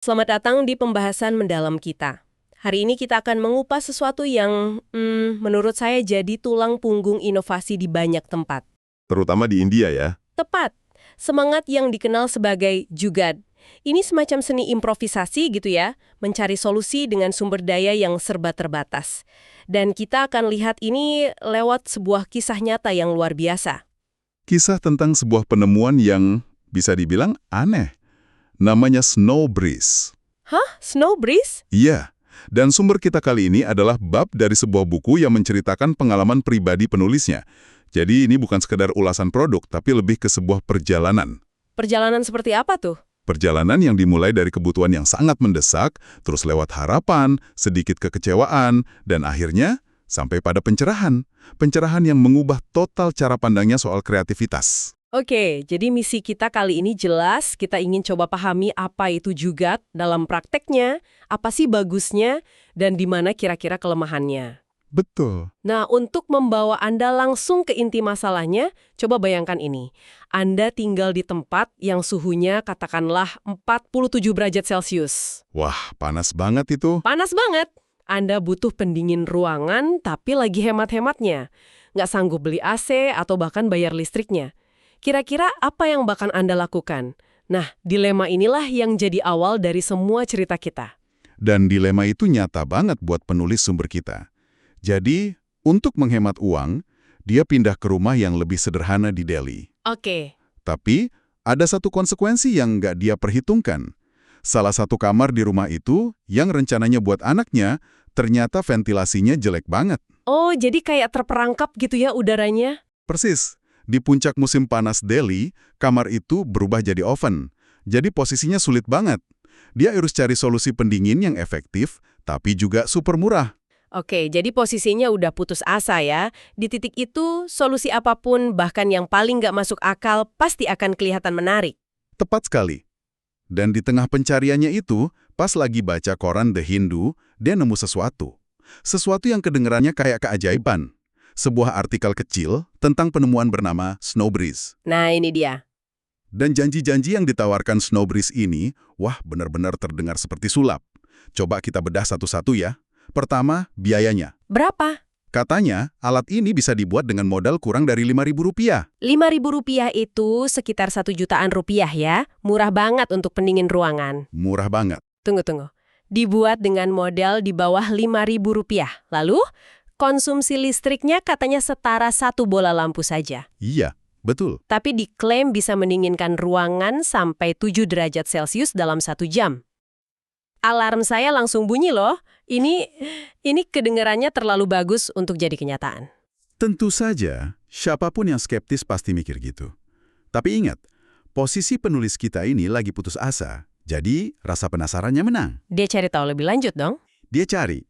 Selamat datang di pembahasan mendalam kita. Hari ini kita akan mengupas sesuatu yang menurut saya jadi tulang punggung inovasi di banyak tempat. Terutama di India ya. Tepat, semangat yang dikenal sebagai Jugaad. Ini semacam seni improvisasi gitu ya, mencari solusi dengan sumber daya yang serba terbatas. Dan kita akan lihat ini lewat sebuah kisah nyata yang luar biasa. Kisah tentang sebuah penemuan yang bisa dibilang aneh. Namanya Snow Breeze. Hah? Snow Breeze? Iya, dan sumber kita kali ini adalah bab dari sebuah buku yang menceritakan pengalaman pribadi penulisnya. Jadi ini bukan sekedar ulasan produk, tapi lebih ke sebuah perjalanan. Perjalanan seperti apa tuh? Perjalanan yang dimulai dari kebutuhan yang sangat mendesak, terus lewat harapan, sedikit kekecewaan, dan akhirnya sampai pada pencerahan. Pencerahan yang mengubah total cara pandangnya soal kreativitas. Oke, jadi misi kita kali ini jelas, kita ingin coba pahami apa itu Jugaad dalam prakteknya, apa sih bagusnya, dan di mana kira-kira kelemahannya. Betul. Nah, untuk membawa Anda langsung ke inti masalahnya, coba bayangkan ini. Anda tinggal di tempat yang suhunya katakanlah 47 derajat Celcius. Wah, panas banget itu. Panas banget! Anda butuh pendingin ruangan, tapi lagi hemat-hematnya. Nggak sanggup beli AC atau bahkan bayar listriknya. Kira-kira apa yang bakal Anda lakukan? Nah, dilema inilah yang jadi awal dari semua cerita kita. Dan dilema itu nyata banget buat penulis sumber kita. Jadi, untuk menghemat uang, dia pindah ke rumah yang lebih sederhana di Delhi. Oke. Tapi, ada satu konsekuensi yang nggak dia perhitungkan. Salah satu kamar di rumah itu, yang rencananya buat anaknya, ternyata ventilasinya jelek banget. Oh, jadi kayak terperangkap gitu ya udaranya? Persis. Di puncak musim panas Delhi, kamar itu berubah jadi oven. Jadi posisinya sulit banget. Dia harus cari solusi pendingin yang efektif, tapi juga super murah. Oke, jadi posisinya udah putus asa ya. Di titik itu, solusi apapun, bahkan yang paling nggak masuk akal, pasti akan kelihatan menarik. Tepat sekali. Dan di tengah pencariannya itu, pas lagi baca koran The Hindu, dia nemu sesuatu. Sesuatu yang kedengerannya kayak keajaiban. Sebuah artikel kecil tentang penemuan bernama Snow Breeze. Nah, ini dia. Dan janji-janji yang ditawarkan Snow Breeze ini, wah benar-benar terdengar seperti sulap. Coba kita bedah satu-satu ya. Pertama, biayanya. Berapa? Katanya, alat ini bisa dibuat dengan modal kurang dari Rp5.000. Rp5.000 itu sekitar 1 jutaan rupiah ya. Murah banget untuk pendingin ruangan. Murah banget. Tunggu. Dibuat dengan modal di bawah Rp5.000. Lalu, konsumsi listriknya katanya setara 1 bola lampu saja. Iya, betul. Tapi diklaim bisa mendinginkan ruangan sampai 7 derajat Celcius dalam 1 jam. Alarm saya langsung bunyi loh. Ini kedengarannya terlalu bagus untuk jadi kenyataan. Tentu saja, siapapun yang skeptis pasti mikir gitu. Tapi ingat, posisi penulis kita ini lagi putus asa. Jadi, rasa penasarannya menang. Dia cari tahu lebih lanjut dong. Dia cari,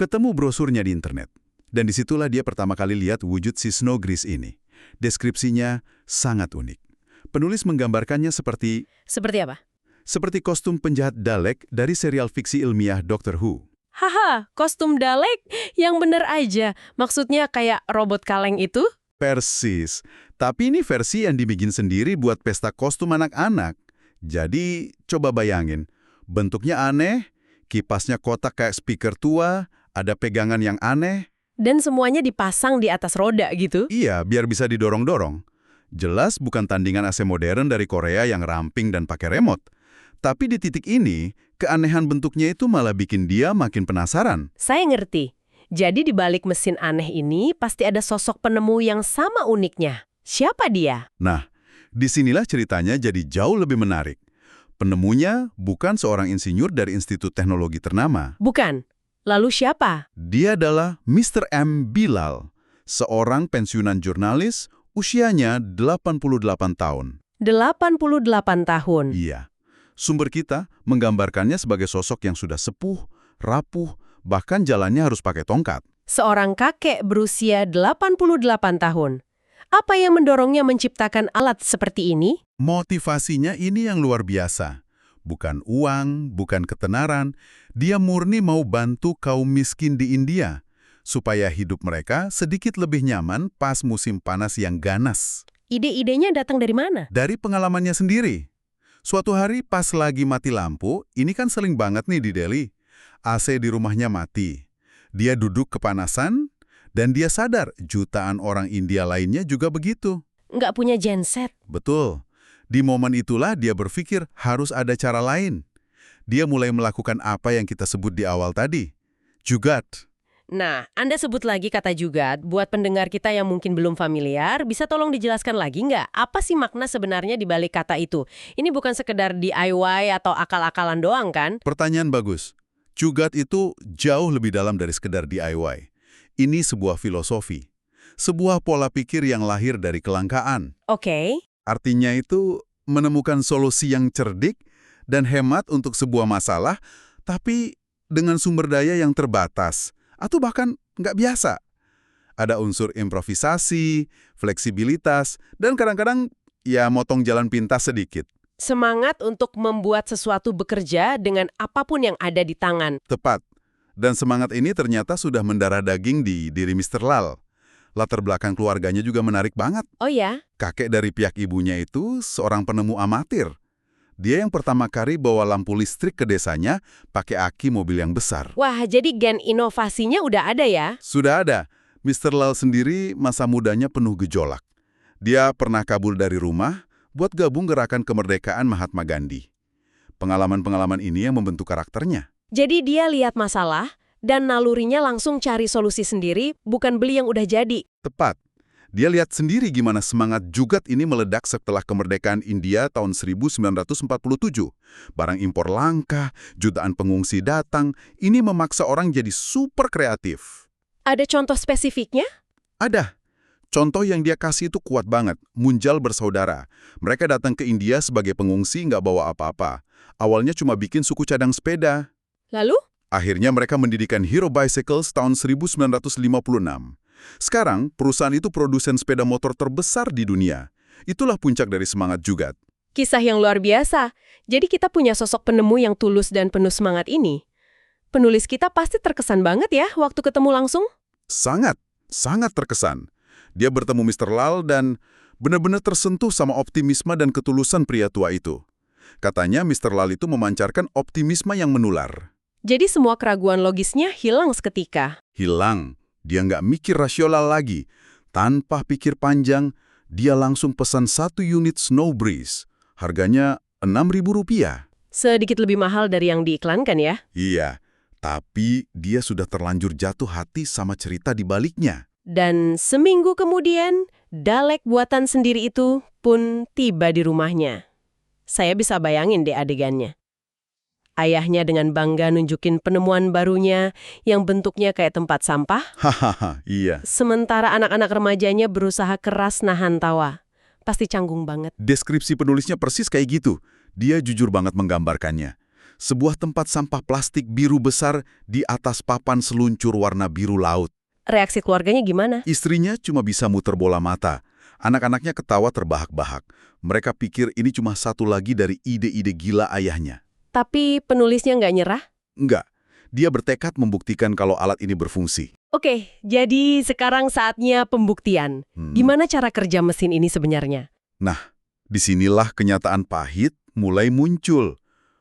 ketemu brosurnya di internet. Dan disitulah dia pertama kali lihat wujud si Snow Breeze ini. Deskripsinya sangat unik. Penulis menggambarkannya seperti... Seperti apa? Seperti kostum penjahat Dalek dari serial fiksi ilmiah Doctor Who. Haha, kostum Dalek? Yang bener aja. Maksudnya kayak robot kaleng itu? Persis. Tapi ini versi yang dibikin sendiri buat pesta kostum anak-anak. Jadi, coba bayangin. Bentuknya aneh, kipasnya kotak kayak speaker tua, ada pegangan yang aneh. Dan semuanya dipasang di atas roda gitu? Iya, biar bisa didorong-dorong. Jelas bukan tandingan AC modern dari Korea yang ramping dan pakai remote. Tapi di titik ini, keanehan bentuknya itu malah bikin dia makin penasaran. Saya ngerti. Jadi di balik mesin aneh ini pasti ada sosok penemu yang sama uniknya. Siapa dia? Nah, disinilah ceritanya jadi jauh lebih menarik. Penemunya bukan seorang insinyur dari institut teknologi ternama. Bukan. Lalu siapa? Dia adalah Mr. M. Bilal, seorang pensiunan jurnalis, usianya 88 tahun. 88 tahun. Iya. Sumber kita menggambarkannya sebagai sosok yang sudah sepuh, rapuh, bahkan jalannya harus pakai tongkat. Seorang kakek berusia 88 tahun. Apa yang mendorongnya menciptakan alat seperti ini? Motivasinya ini yang luar biasa. Bukan uang, bukan ketenaran. Dia murni mau bantu kaum miskin di India, supaya hidup mereka sedikit lebih nyaman pas musim panas yang ganas. Ide-idenya datang dari mana? Dari pengalamannya sendiri. Suatu hari pas lagi mati lampu, ini kan sering banget nih di Delhi. AC di rumahnya mati. Dia duduk kepanasan, dan dia sadar jutaan orang India lainnya juga begitu. Nggak punya genset. Betul. Di momen itulah dia berpikir harus ada cara lain. Dia mulai melakukan apa yang kita sebut di awal tadi. Jugat. Nah, Anda sebut lagi kata jugat. Buat pendengar kita yang mungkin belum familiar, bisa tolong dijelaskan lagi nggak? Apa sih makna sebenarnya di balik kata itu? Ini bukan sekedar DIY atau akal-akalan doang kan? Pertanyaan bagus. Jugat itu jauh lebih dalam dari sekedar DIY. Ini sebuah filosofi. Sebuah pola pikir yang lahir dari kelangkaan. Oke. Artinya itu menemukan solusi yang cerdik dan hemat untuk sebuah masalah, tapi dengan sumber daya yang terbatas, atau bahkan nggak biasa. Ada unsur improvisasi, fleksibilitas, dan kadang-kadang ya motong jalan pintas sedikit. Semangat untuk membuat sesuatu bekerja dengan apapun yang ada di tangan. Tepat. Dan semangat ini ternyata sudah mendarah daging di diri Mr. Lal. Latar belakang keluarganya juga menarik banget. Oh ya? Kakek dari pihak ibunya itu seorang penemu amatir. Dia yang pertama kali bawa lampu listrik ke desanya pakai aki mobil yang besar. Wah, jadi gen inovasinya udah ada ya? Sudah ada. Mr. Lal sendiri masa mudanya penuh gejolak. Dia pernah kabur dari rumah buat gabung gerakan kemerdekaan Mahatma Gandhi. Pengalaman-pengalaman ini yang membentuk karakternya. Jadi dia lihat masalah dan nalurinya langsung cari solusi sendiri, bukan beli yang udah jadi. Tepat. Dia lihat sendiri gimana semangat jugat ini meledak setelah kemerdekaan India tahun 1947. Barang impor langka, jutaan pengungsi datang, ini memaksa orang jadi super kreatif. Ada contoh spesifiknya? Ada. Contoh yang dia kasih itu kuat banget, Munjal bersaudara. Mereka datang ke India sebagai pengungsi nggak bawa apa-apa. Awalnya cuma bikin suku cadang sepeda. Lalu? Akhirnya mereka mendirikan Hero Bicycles tahun 1956. Sekarang, perusahaan itu produsen sepeda motor terbesar di dunia. Itulah puncak dari semangat jugat. Kisah yang luar biasa. Jadi kita punya sosok penemu yang tulus dan penuh semangat ini. Penulis kita pasti terkesan banget ya waktu ketemu langsung? Sangat terkesan. Dia bertemu Mr. Lal dan benar-benar tersentuh sama optimisme dan ketulusan pria tua itu. Katanya Mr. Lal itu memancarkan optimisme yang menular. Jadi semua keraguan logisnya hilang seketika. Hilang. Dia nggak mikir rasional lagi. Tanpa pikir panjang, dia langsung pesan 1 unit Snow Breeze. Harganya Rp6.000. Sedikit lebih mahal dari yang diiklankan ya? Iya, tapi dia sudah terlanjur jatuh hati sama cerita di baliknya. Dan seminggu kemudian, Dalek buatan sendiri itu pun tiba di rumahnya. Saya bisa bayangin deh adegannya. Ayahnya dengan bangga nunjukin penemuan barunya yang bentuknya kayak tempat sampah. Hahaha, iya. Sementara anak-anak remajanya berusaha keras nahan tawa. Pasti canggung banget. Deskripsi penulisnya persis kayak gitu. Dia jujur banget menggambarkannya. Sebuah tempat sampah plastik biru besar di atas papan seluncur warna biru laut. Reaksi keluarganya gimana? Istrinya cuma bisa muter bola mata. Anak-anaknya ketawa terbahak-bahak. Mereka pikir ini cuma satu lagi dari ide-ide gila ayahnya. Tapi penulisnya nggak nyerah? Enggak. Dia bertekad membuktikan kalau alat ini berfungsi. Oke, jadi sekarang saatnya pembuktian. Gimana cara kerja mesin ini sebenarnya? Nah, disinilah kenyataan pahit mulai muncul.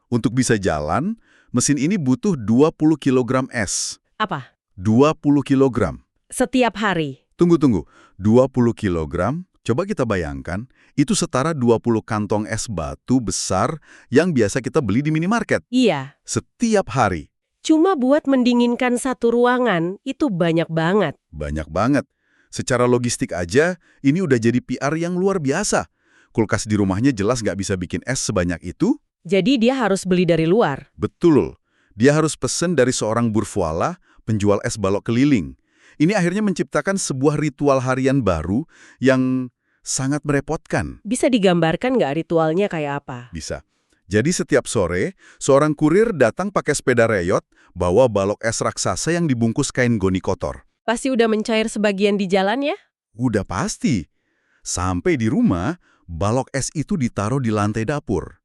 Untuk bisa jalan, mesin ini butuh 20 kg es. Apa? 20 kg. Setiap hari? Tunggu. 20 kg, coba kita bayangkan, itu setara 20 kantong es batu besar yang biasa kita beli di minimarket. Iya. Setiap hari. Cuma buat mendinginkan satu ruangan, itu banyak banget. Banyak banget. Secara logistik aja, ini udah jadi PR yang luar biasa. Kulkas di rumahnya jelas nggak bisa bikin es sebanyak itu. Jadi dia harus beli dari luar? Betul. Dia harus pesen dari seorang burfuala, penjual es balok keliling. Ini akhirnya menciptakan sebuah ritual harian baru yang sangat merepotkan. Bisa digambarkan nggak ritualnya kayak apa? Bisa. Jadi setiap sore, seorang kurir datang pakai sepeda reyot, bawa balok es raksasa yang dibungkus kain goni kotor. Pasti udah mencair sebagian di jalan ya? Udah pasti. Sampai di rumah, balok es itu ditaruh di lantai dapur.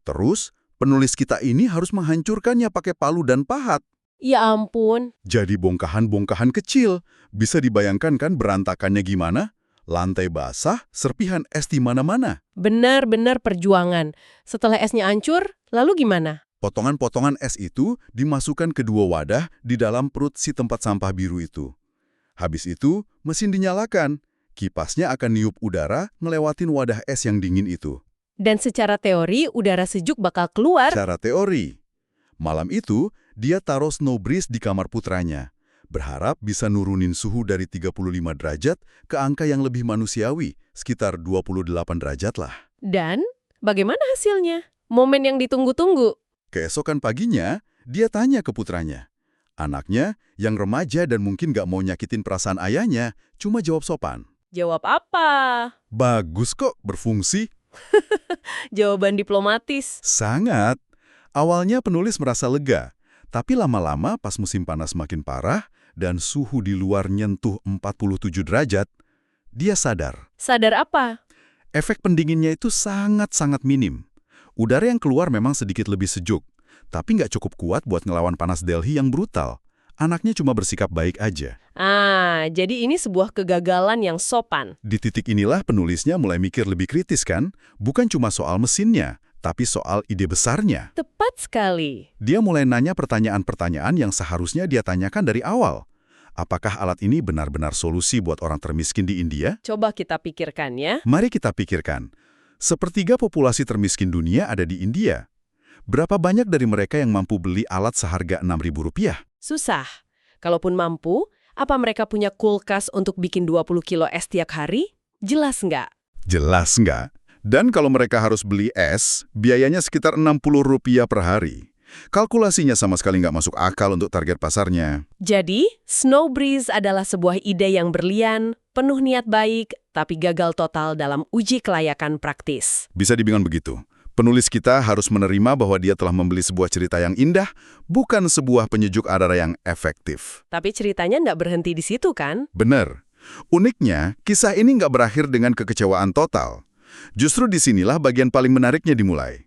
Terus, penulis kita ini harus menghancurkannya pakai palu dan pahat. Ya ampun. Jadi bongkahan-bongkahan kecil. Bisa dibayangkan kan berantakannya gimana? Lantai basah, serpihan es di mana-mana. Benar-benar perjuangan. Setelah esnya hancur, lalu gimana? Potongan-potongan es itu dimasukkan ke dua wadah di dalam perut si tempat sampah biru itu. Habis itu, mesin dinyalakan. Kipasnya akan niup udara ngelewatin wadah es yang dingin itu. Dan secara teori, udara sejuk bakal keluar. Cara teori. Malam itu, dia taruh snow breeze di kamar putranya. Berharap bisa nurunin suhu dari 35 derajat ke angka yang lebih manusiawi, sekitar 28 derajat lah. Dan bagaimana hasilnya? Momen yang ditunggu-tunggu. Keesokan paginya, dia tanya ke putranya. Anaknya, yang remaja dan mungkin gak mau nyakitin perasaan ayahnya, cuma jawab sopan. Jawab apa? Bagus kok, berfungsi. Jawaban diplomatis. Sangat. Awalnya penulis merasa lega, tapi lama-lama pas musim panas makin parah dan suhu di luar nyentuh 47 derajat, dia sadar. Sadar apa? Efek pendinginnya itu sangat-sangat minim. Udara yang keluar memang sedikit lebih sejuk, tapi nggak cukup kuat buat ngelawan panas Delhi yang brutal. Anaknya cuma bersikap baik aja. Jadi ini sebuah kegagalan yang sopan. Di titik inilah penulisnya mulai mikir lebih kritis kan? Bukan cuma soal mesinnya, tapi soal ide besarnya. Tepat sekali. Dia mulai nanya pertanyaan-pertanyaan yang seharusnya dia tanyakan dari awal. Apakah alat ini benar-benar solusi buat orang termiskin di India? Coba kita pikirkan ya. Mari kita pikirkan. Sepertiga populasi termiskin dunia ada di India. Berapa banyak dari mereka yang mampu beli alat seharga Rp6.000? Susah. Kalaupun mampu, apa mereka punya kulkas untuk bikin 20 kilo es tiap hari? Jelas nggak? Jelas nggak. Dan kalau mereka harus beli es, biayanya sekitar Rp60 per hari. Kalkulasinya sama sekali nggak masuk akal untuk target pasarnya. Jadi, Snow Breeze adalah sebuah ide yang berlian, penuh niat baik, tapi gagal total dalam uji kelayakan praktis. Bisa dibilang begitu. Penulis kita harus menerima bahwa dia telah membeli sebuah cerita yang indah, bukan sebuah penyejuk udara yang efektif. Tapi ceritanya nggak berhenti di situ kan? Benar. Uniknya, kisah ini nggak berakhir dengan kekecewaan total. Justru disinilah bagian paling menariknya dimulai.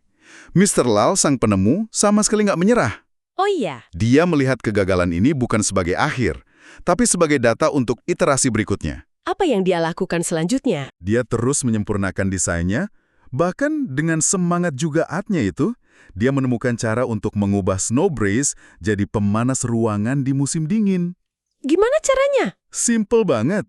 Mr. Lal, sang penemu, sama sekali nggak menyerah. Oh iya, Dia melihat kegagalan ini bukan sebagai akhir, tapi sebagai data untuk iterasi berikutnya. apa yang dia lakukan selanjutnya? Dia terus menyempurnakan desainnya, bahkan dengan semangat jugaatnya itu, dia menemukan cara untuk mengubah Snow Breeze jadi pemanas ruangan di musim dingin. Gimana caranya? Simple banget.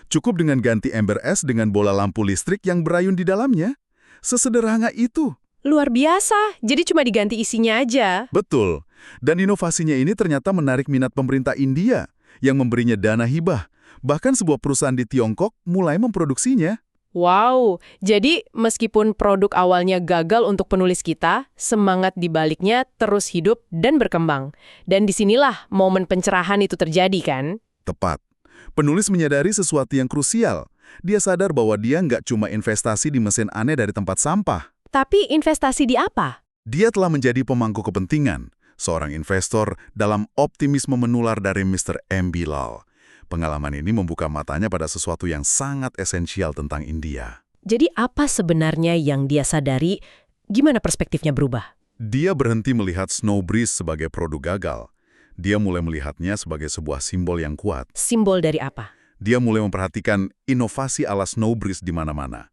Cukup dengan ganti ember es dengan bola lampu listrik yang berayun di dalamnya. Sesederhana itu. Luar biasa, jadi cuma diganti isinya aja. Betul. Dan inovasinya ini ternyata menarik minat pemerintah India yang memberinya dana hibah. Bahkan sebuah perusahaan di Tiongkok mulai memproduksinya. Wow, jadi meskipun produk awalnya gagal untuk penulis kita, semangat di baliknya terus hidup dan berkembang. Dan disinilah momen pencerahan itu terjadi kan? Tepat. Penulis menyadari sesuatu yang krusial. Dia sadar bahwa dia nggak cuma investasi di mesin aneh dari tempat sampah. Tapi investasi di apa? Dia telah menjadi pemangku kepentingan, seorang investor dalam optimisme menular dari Mr. M. Bilal. Pengalaman ini membuka matanya pada sesuatu yang sangat esensial tentang India. Jadi apa sebenarnya yang dia sadari? Gimana perspektifnya berubah? Dia berhenti melihat Snow Breeze sebagai produk gagal. Dia mulai melihatnya sebagai sebuah simbol yang kuat. Simbol dari apa? Dia mulai memperhatikan inovasi ala Snow Breeze di mana-mana.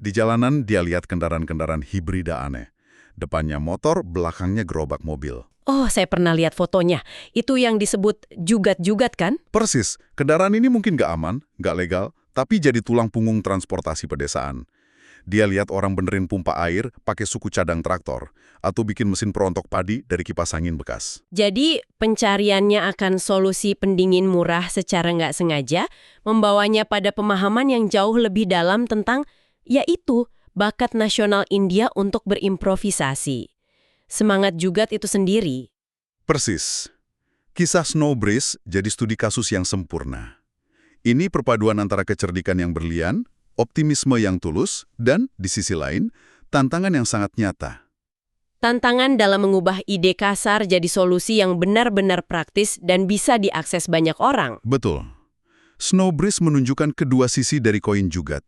Di jalanan, dia lihat kendaraan-kendaraan hibrida aneh. Depannya motor, belakangnya gerobak mobil. Oh, saya pernah lihat fotonya. Itu yang disebut jugat-jugat kan? Persis, kendaraan ini mungkin nggak aman, nggak legal, tapi jadi tulang punggung transportasi pedesaan. Dia lihat orang benerin pompa air pakai suku cadang traktor, atau bikin mesin perontok padi dari kipas angin bekas. Jadi, pencariannya akan solusi pendingin murah secara nggak sengaja, membawanya pada pemahaman yang jauh lebih dalam tentang, yaitu, bakat nasional India untuk berimprovisasi. Semangat jugat itu sendiri. Persis. Kisah Snow Breeze jadi studi kasus yang sempurna. Ini perpaduan antara kecerdikan yang berlian, optimisme yang tulus, dan, di sisi lain, tantangan yang sangat nyata. Tantangan dalam mengubah ide kasar jadi solusi yang benar-benar praktis dan bisa diakses banyak orang. Betul. Snow Breeze menunjukkan kedua sisi dari koin jugat.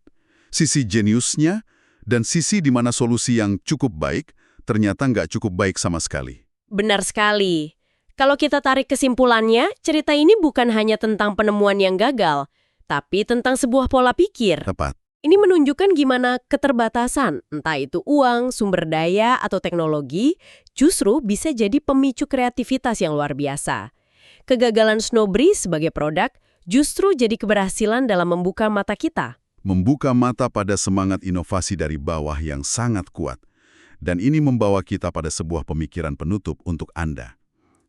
Sisi jeniusnya, dan sisi di mana solusi yang cukup baik ternyata nggak cukup baik sama sekali. Benar sekali. Kalau kita tarik kesimpulannya, cerita ini bukan hanya tentang penemuan yang gagal, tapi tentang sebuah pola pikir. Tepat. Ini menunjukkan gimana keterbatasan, entah itu uang, sumber daya, atau teknologi, justru bisa jadi pemicu kreativitas yang luar biasa. Kegagalan Snowberry sebagai produk justru jadi keberhasilan dalam membuka mata kita. Membuka mata pada semangat inovasi dari bawah yang sangat kuat. Dan ini membawa kita pada sebuah pemikiran penutup untuk Anda.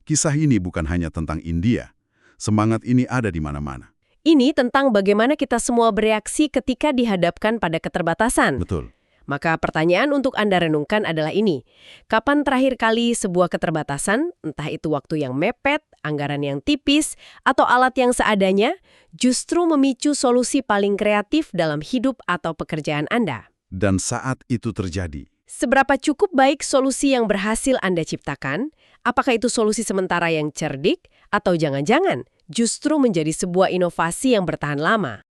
Kisah ini bukan hanya tentang India. Semangat ini ada di mana-mana. Ini tentang bagaimana kita semua bereaksi ketika dihadapkan pada keterbatasan. Betul. Maka pertanyaan untuk Anda renungkan adalah ini. Kapan terakhir kali sebuah keterbatasan, entah itu waktu yang mepet, anggaran yang tipis, atau alat yang seadanya, justru memicu solusi paling kreatif dalam hidup atau pekerjaan Anda? Dan saat itu terjadi, Seberapa cukup baik solusi yang berhasil Anda ciptakan? Apakah itu solusi sementara yang cerdik? Atau jangan-jangan justru menjadi sebuah inovasi yang bertahan lama?